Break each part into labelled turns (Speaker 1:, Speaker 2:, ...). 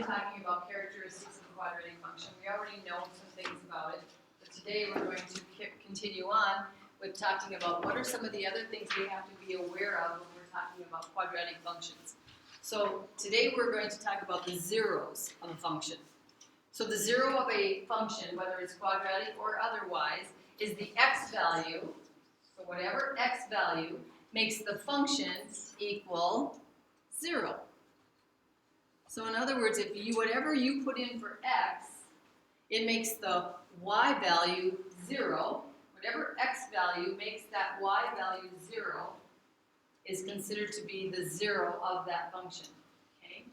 Speaker 1: talking about characteristics of a quadratic function. We already know some things about it, but today we're going to continue on with talking about what are some of the other things we have to be aware of when we're talking about quadratic functions. So today we're going to talk about the zeros of a function. So the zero of a function, whether it's quadratic or otherwise, is the x value. So whatever x value makes the function equal 0. So in other words, whatever you put in for x, it makes the y value 0. Whatever x value makes that y value 0 is considered to be the 0 of that function. Okay?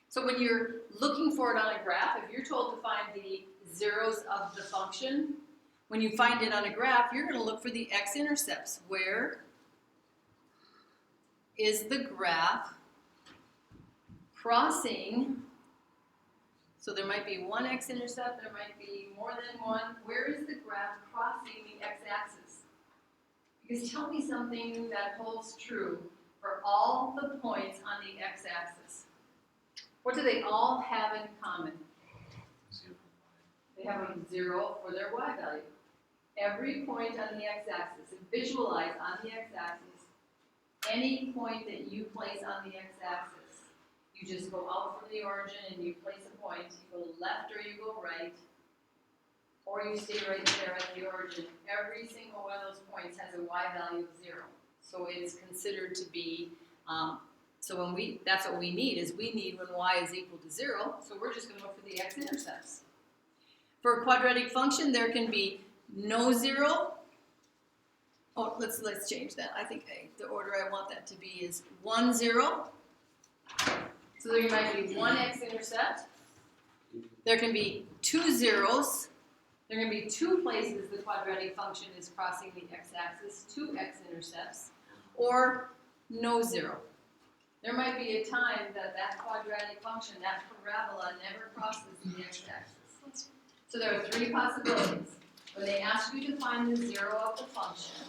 Speaker 1: So when you're looking for it on a graph, if you're told to find the zeros of the function, when you find it on a graph, you're going to look for the x-intercepts. Where is the graph crossing? So there might be one x-intercept, there might be more than one. Where is the graph crossing the x-axis? Because tell me something that holds true for all the points on the x-axis. What do they all have in common? They have a 0 for their y value. Every point on the x-axis, and visualize on the x-axis, any point that you place on the x-axis, you just go out from the origin and you place a point. You go left or you go right, or you stay right there at the origin. Every single one of those points has a y value of 0. So it's considered to be, that's what we need, is we need when y is equal to 0. So we're just going to look for the x-intercepts. For a quadratic function, there can be no 0. Oh, let's change that. I think the order I want that to be is 1, 0. So there might be one x-intercept. There can be 2 zeros. There can be 2 places the quadratic function is crossing the x-axis, 2 x-intercepts, or no 0. There might be a time that that quadratic function, that parabola, never crosses the x-axis. So there are 3 possibilities. When they ask you to find the 0 of the function,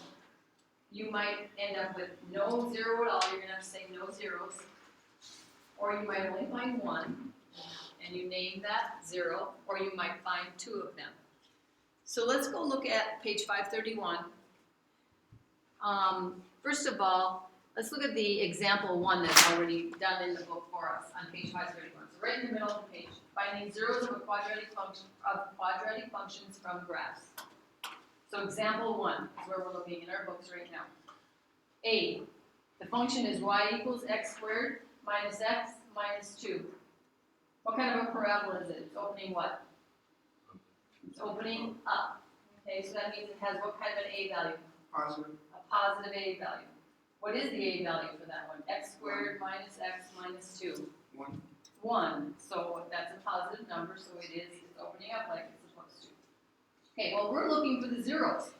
Speaker 1: you might end up with no 0 at all. You're going to have to say no zeros. Or you might only find 1, and you name that 0, or you might find 2 of them. So let's go look at page 531. First of all, let's look at the example 1 that's already done in the book for us on page 531. So right in the middle of the page, finding zeros of a quadratic function quadratic functions from graphs. So example 1 is where we're looking in our books right now. A, the function is y equals x squared minus x minus 2. What kind of a parabola is it? It's opening what? It's opening up. Okay, so that means it has what kind of an a value?
Speaker 2: Positive.
Speaker 1: A positive a value. What is the a value for that one? X squared minus x minus 2.
Speaker 2: 1.
Speaker 1: 1. So that's a positive number, so it's opening up like it's supposed to. Okay, well, we're looking for the zeros.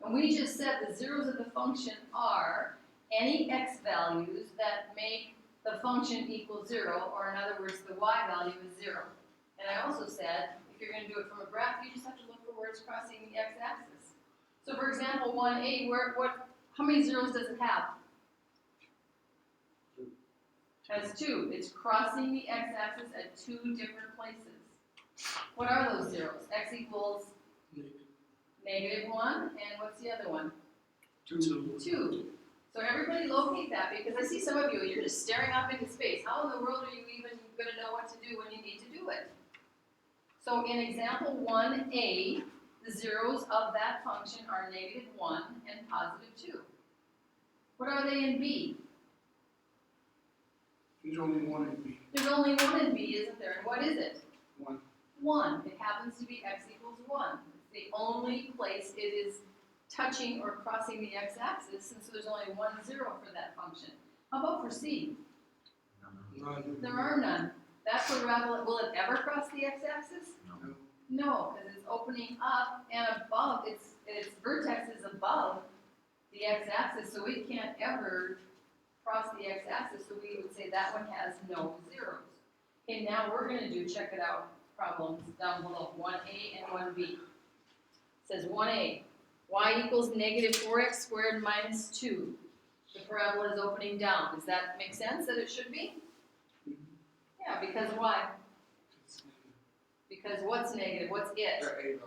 Speaker 1: And we just said the zeros of the function are any x values that make the function equal 0, or in other words, the y value is 0. And I also said, if you're going to do it from a graph, you just have to look for where it's crossing the x-axis. So for example, 1a, how many zeros does it have?
Speaker 2: 2.
Speaker 1: It has 2. It's crossing the x-axis at 2 different places. What are those zeros? X equals negative 1, and what's the other one?
Speaker 2: 2.
Speaker 1: 2. So everybody locate that, because I see some of you, you're just staring off into space. How in the world are you even going to know what to do when you need to do it? So in example 1a, the zeros of that function are negative 1 and positive 2. What are they in b?
Speaker 2: There's only 1 in B.
Speaker 1: There's only 1 in b, isn't there? And what is it?
Speaker 2: 1.
Speaker 1: 1. It happens to be x equals 1. It's the only place it is touching or crossing the x-axis, and so there's only 1 0 for that function. How about for c?
Speaker 2: None.
Speaker 1: There are none. That parabola, will it ever cross the x-axis?
Speaker 2: No.
Speaker 1: No, because it's opening up and above, its vertex is above the x-axis, so it can't ever cross the x-axis, so we would say that one has no zeros. Okay, now we're going to do, check it out, problems down below, 1a and 1b. It says 1a, y equals negative 4x squared minus 2. The parabola is opening down. Does that make sense that it should be? Yeah, because why? Because what's negative? What's it?
Speaker 2: The A value.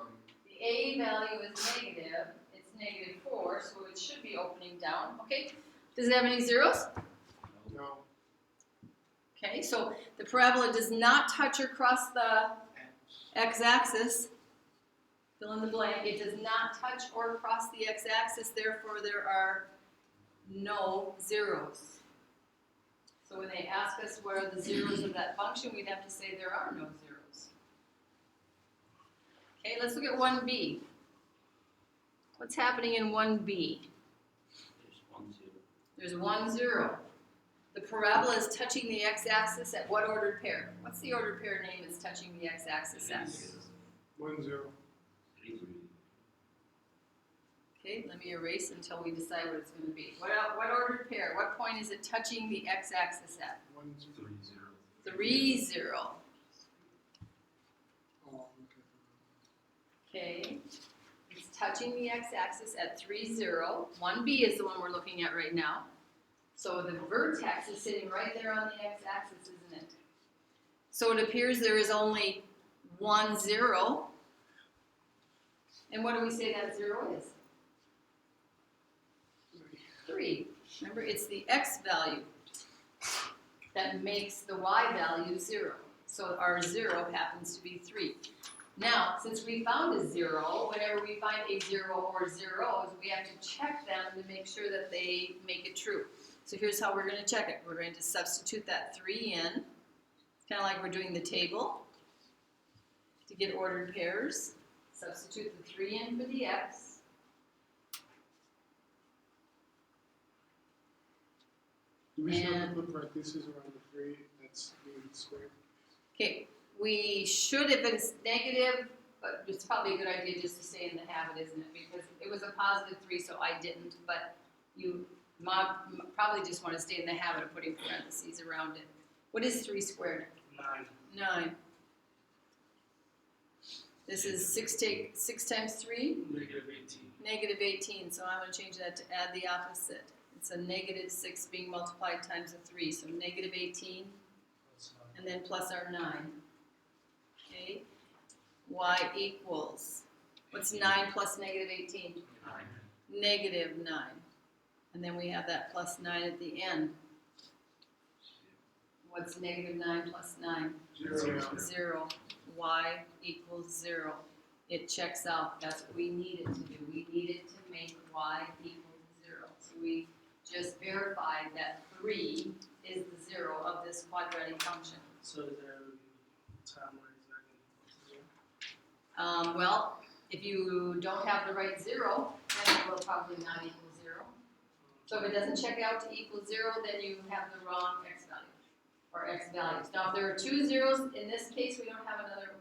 Speaker 1: The A value is negative. It's -4, so it should be opening down. Okay. Does it have any zeros?
Speaker 2: No.
Speaker 1: Okay, so the parabola does not touch or cross the x-axis. Fill in the blank. It does not touch or cross the x-axis, therefore there are no zeros. So when they ask us what are the zeros of that function, we'd have to say there are no zeros. Okay, let's look at 1b. What's happening in 1b? There's 1, 0. The parabola is touching the x-axis at what ordered pair? What's the ordered pair name it's touching the x-axis at?
Speaker 2: 1, 0.
Speaker 1: Okay, let me erase until we decide what it's going to be. What ordered pair? What point is it touching the x-axis at?
Speaker 2: 1, 0.
Speaker 1: 3, 0.
Speaker 2: Oh,
Speaker 1: Okay, it's touching the x-axis at 3, 0. 1b is the one we're looking at right now. So the vertex is sitting right there on the x-axis, isn't it? So it appears there is only 1, 0. And what do we say that 0 is? 3. Remember, it's the x value that makes the y value 0. So our 0 happens to be 3. Now, since we found a 0, whenever we find a 0 or zeros, we have to check them to make sure that they make it true. So here's how we're going to check it. We're going to substitute that 3 in. It's kind of like we're doing the table to get ordered pairs. Substitute the 3 in for the x.
Speaker 2: Do we still have to put parentheses around the 3 that's being squared?
Speaker 1: Okay, we should if it's negative, but it's probably a good idea just to stay in the habit, isn't it? Because it was a positive 3, so I didn't, but you probably just want to stay in the habit of putting parentheses around it. What is 3 squared?
Speaker 2: 9.
Speaker 1: 9. This is 6 times 3?
Speaker 2: -18.
Speaker 1: -18, so I'm going to change that to add the opposite. It's a -6 being multiplied times a 3, so -18, and then plus our 9. Okay, y equals, what's 9 plus -18? -9. And then we have that plus 9 at the end. What's -9 plus 9?
Speaker 2: 0.
Speaker 1: 0. Y equals 0. It checks out. That's what we need it to do. We need it to make y equal 0. So we just verified that 3 is the 0 of this quadratic function.
Speaker 2: So is there a time where it's not going to equal 0?
Speaker 1: Well, if you don't have the right 0, then it will probably not equal 0. So if it doesn't check out to equal 0, then you have the wrong x value, or x values. Now, if there are 2 zeros, in this case, we don't have another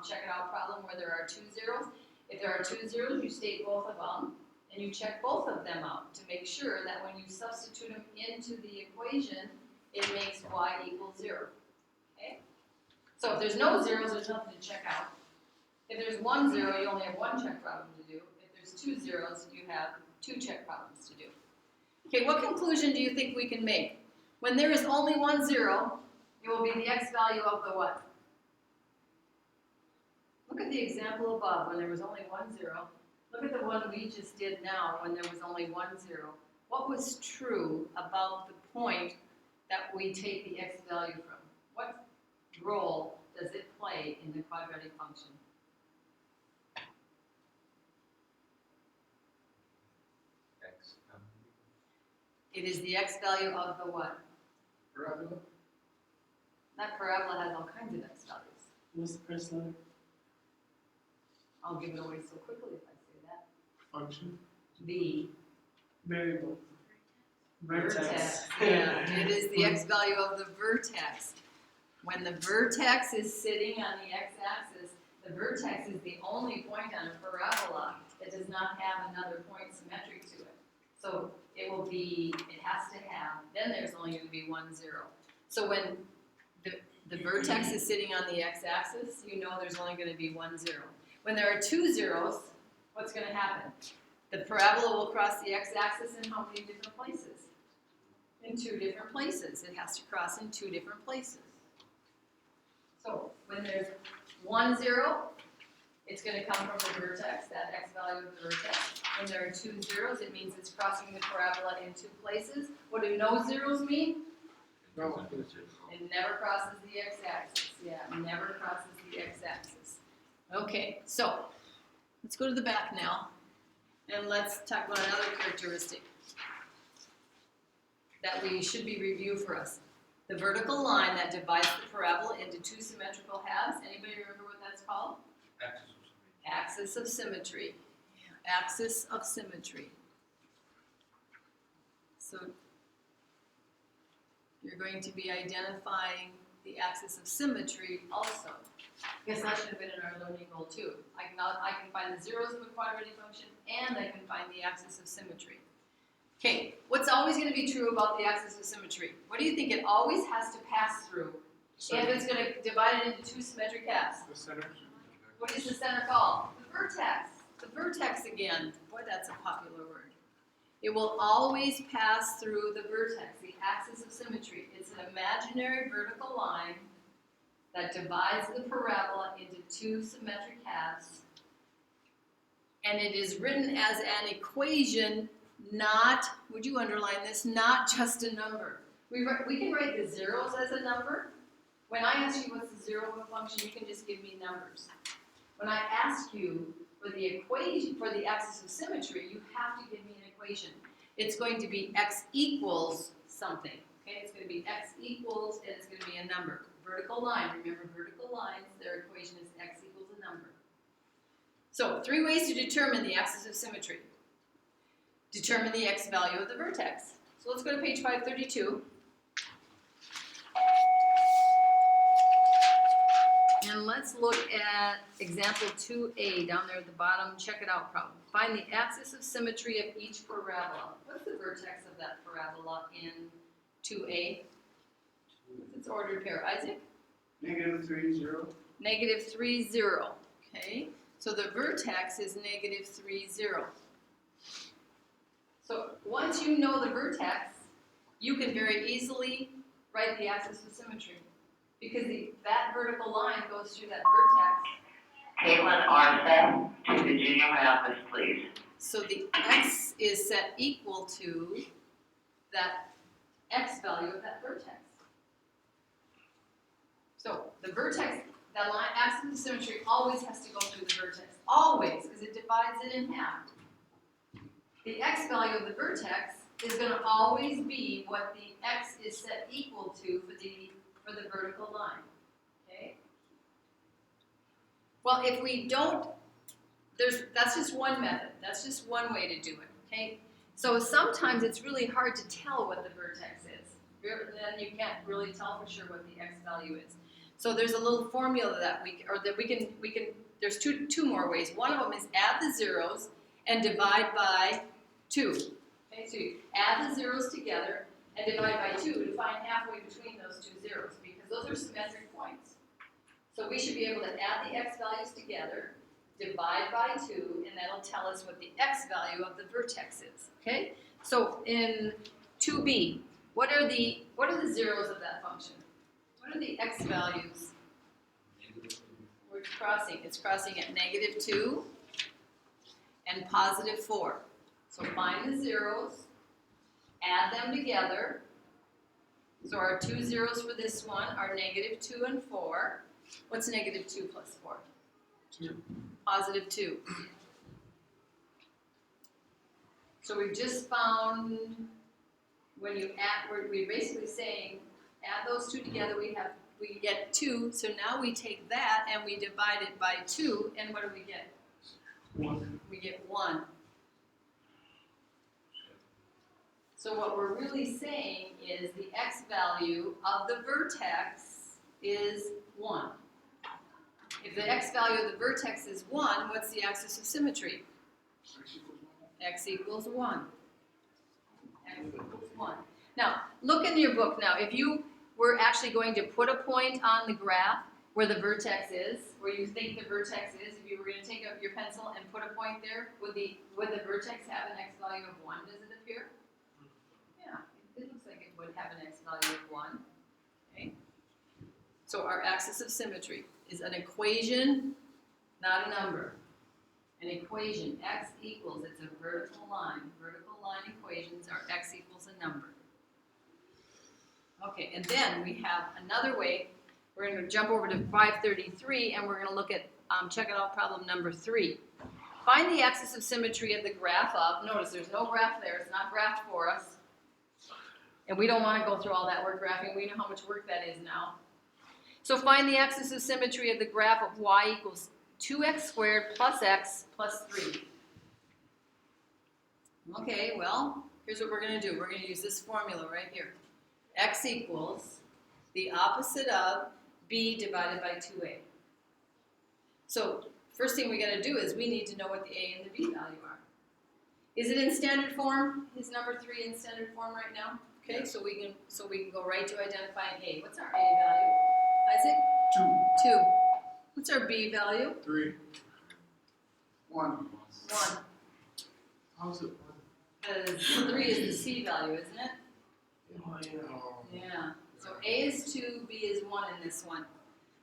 Speaker 1: check it out problem where there are 2 zeros. If there are 2 zeros, you state both of them, and you check both of them out to make sure that when you substitute them into the equation, it makes y equal 0. Okay? So if there's no zeros, there's nothing to check out. If there's 1 0, you only have 1 check problem to do. If there's 2 zeros, you have 2 check problems to do. Okay, what conclusion do you think we can make? When there is only 1 0, it will be the x value of the what? Look at the example above when there was only 1 0. Look at the one we just did now when there was only 1 0. What was true about the point that we take the x value from? What role does it play in the quadratic function? It is the x value of the what?
Speaker 2: Parabola?
Speaker 1: That parabola has all kinds of x values.
Speaker 2: What's the first letter?
Speaker 1: I'll give it away so quickly if I say that.
Speaker 2: Function?
Speaker 1: The
Speaker 2: Variable.
Speaker 1: vertex. Yeah, it is the x value of the vertex. When the vertex is sitting on the x-axis, the vertex is the only point on a parabola that does not have another point symmetric to it. So it will be, it has to have, then there's only going to be 1 0. So when the vertex is sitting on the x-axis, you know there's only going to be 1 0. When there are 2 zeros, what's going to happen? The parabola will cross the x-axis in how many different places? In 2 different places. It has to cross in 2 different places. So when there's 1, 0, it's gonna come from the vertex, that x value of the vertex. When there are 2 zeros, it means it's crossing the parabola in 2 places. What do no zeros mean?
Speaker 2: No.
Speaker 1: It never crosses the x-axis. Yeah, it never crosses the x-axis. Okay, so let's go to the back now, and let's talk about another characteristic that we should be review for us. The vertical line that divides the parabola into 2 symmetrical halves. Anybody remember what that's called? Axis of symmetry. Yeah, axis of symmetry. So you're going to be identifying the axis of symmetry also. I guess that should have been in our learning goal too. I can find the zeros of a quadratic function, and I can find the axis of symmetry. Okay, what's always going to be true about the axis of symmetry? What do you think it always has to pass through if it's going to divide it into 2 symmetric halves?
Speaker 2: The center.
Speaker 1: What is the center called? The vertex. The vertex again. Boy, that's a popular word. It will always pass through the vertex, the axis of symmetry. It's an imaginary vertical line that divides the parabola into 2 symmetric halves. And it is written as an equation, not, would you underline this, not just a number. We can write the zeros as a number. When I ask you what's the zero of a function, you can just give me numbers. When I ask you for the equation, for the axis of symmetry, you have to give me an equation. It's going to be x equals something. Okay, it's going to be x equals, and it's going to be a number. Vertical line, remember vertical lines, their equation is x equals a number. So, 3 ways to determine the axis of symmetry. Determine the x value of the vertex. So let's go to page 532. And let's look at example 2a down there at the bottom. Check it out problem. Find the axis of symmetry of each parabola. What's the vertex of that parabola in 2a? What's its ordered pair? Isaac?
Speaker 2: -3, 0.
Speaker 1: -3, 0. Okay. So the vertex is -3, 0. So once you know the vertex, you can very easily write the axis of symmetry. Because that vertical line goes through that vertex.
Speaker 3: Caitlin Armstead to the junior high office, please.
Speaker 1: So the x is set equal to that x value of that vertex. So the vertex, that line, axis of symmetry always has to go through the vertex. Always, because it divides it in half. The x value of the vertex is going to always be what the x is set equal to for the vertical line, okay? Well, if we don't, that's just one method. That's just one way to do it, okay? So sometimes it's really hard to tell what the vertex is. Then you can't really tell for sure what the x value is. So there's a little formula that we can. There's two more ways. One of them is add the zeros and divide by 2. Okay, so you add the zeros together and divide by 2 to find halfway between those 2 zeros, because those are symmetric points. So we should be able to add the x values together, divide by 2, and that'll tell us what the x value of the vertex is. Okay? So in 2b, what are the zeros of that function? What are the x values? Where it's crossing. It's crossing at -2 and +4. So find the zeros. Add them together. So our 2 zeros for this one are -2 and 4. What's -2 plus 4?
Speaker 2: 2.
Speaker 1: +2. So we've just found when you add, we're basically saying add those 2 together, we get 2. So now we take that and we divide it by 2, and what do we get?
Speaker 2: 1.
Speaker 1: We get 1. So what we're really saying is the x value of the vertex is 1. If the x value of the vertex is 1, what's the axis of symmetry? X equals 1. X equals 1. Now, look in your book now. If you were actually going to put a point on the graph where the vertex is, where you think the vertex is, if you were going to take out your pencil and put a point there, would the vertex have an x value of 1, does it appear? Yeah, it looks like it would have an x value of 1. Okay. So our axis of symmetry is an equation, not a number. An equation, x equals, it's a vertical line. Vertical line equations are x equals a number. Okay, and then we have another way. We're going to jump over to 533 and we're going to look at, check it out problem number 3. Find the axis of symmetry of the graph of, notice there's no graph there, it's not graphed for us. And we don't want to go through all that work graphing, we know how much work that is now. So find the axis of symmetry of the graph of y equals 2x squared plus x plus 3. Okay, well, here's what we're going to do. We're going to use this formula right here. X equals the opposite of b divided by 2a. So first thing we got to do is we need to know what the a and the b value are. Is it in standard form? Is number 3 in standard form right now? Okay, so we can go right to identifying a. What's our a value? Isaac? 2. What's our b value?
Speaker 2: 3. 1.
Speaker 1: 1.
Speaker 2: How's it 1?
Speaker 1: Because 3 is the c value, isn't it?
Speaker 2: Oh, yeah.
Speaker 1: Yeah. So a is 2, b is 1 in this one.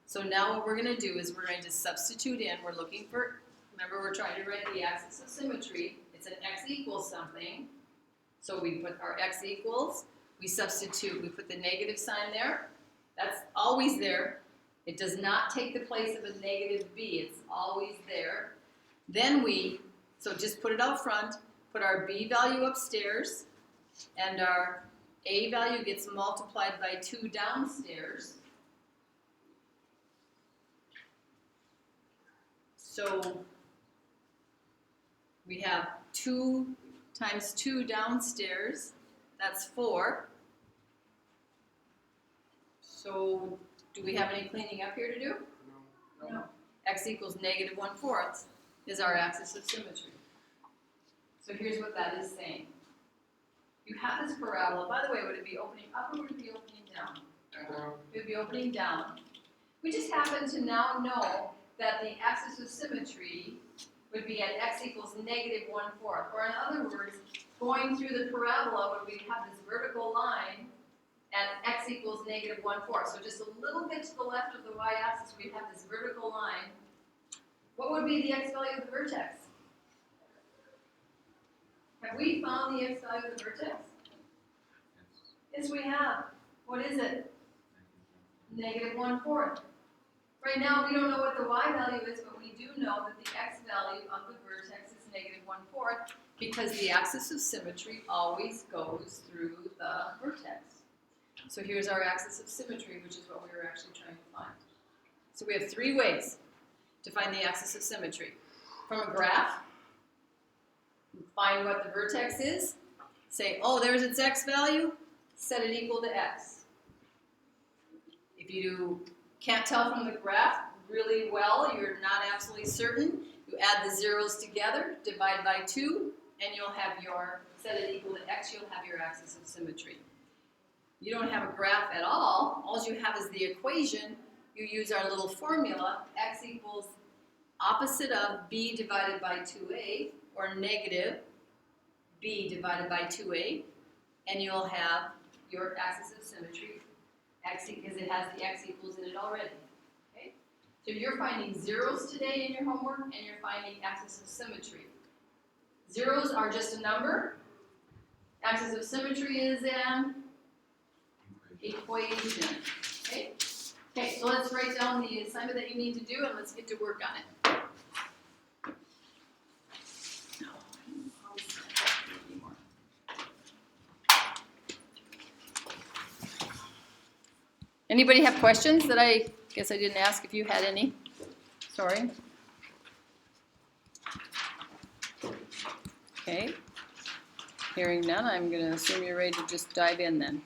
Speaker 1: So now what we're going to do is we're going to substitute in. We're looking for, remember we're trying to write the axis of symmetry. It's an x equals something. So we put our x equals. We substitute. We put the negative sign there. That's always there. It does not take the place of a negative b. It's always there. Then so just put it out front. Put our b value upstairs. And our a value gets multiplied by 2 downstairs. So we have 2 times 2 downstairs. That's 4. So do we have any cleaning up here to do? No. X equals negative 1/4 is our axis of symmetry. So here's what that is saying. You have this parabola. By the way, would it be opening up or would it be opening down? It would be opening down. We just happen to now know that the axis of symmetry would be at x equals negative 1/4. Or in other words, going through the parabola when we have this vertical line at x equals negative 1/4. So just a little bit to the left of the y-axis, we have this vertical line. What would be the x value of the vertex? Have we found the x value of the vertex? Yes, we have. What is it? Negative 1/4. Right now, we don't know what the y value is, but we do know that the x value of the vertex is negative 1/4 because the axis of symmetry always goes through the vertex. So here's our axis of symmetry, which is what we were actually trying to find. So we have 3 ways to find the axis of symmetry. From a graph, find what the vertex is, say, oh, there's its x value, set it equal to x. If you can't tell from the graph really well, you're not absolutely certain, you add the zeros together, divide by 2, and you'll have set it equal to x, you'll have your axis of symmetry. You don't have a graph at all you have is the equation. You use our little formula, x equals opposite of b divided by 2a, or negative b divided by 2a, and you'll have your axis of symmetry, x, because it has the x equals in it already. Okay? So you're finding zeros today in your homework, and you're finding axis of symmetry. Zeros are just a number. Axis of symmetry is an equation. Okay? Okay, so let's write down the assignment that you need to do, and let's get to work on it. Anybody have questions that I guess I didn't ask if you had any? Sorry. Okay. Hearing none, I'm going to assume you're ready to just dive in then.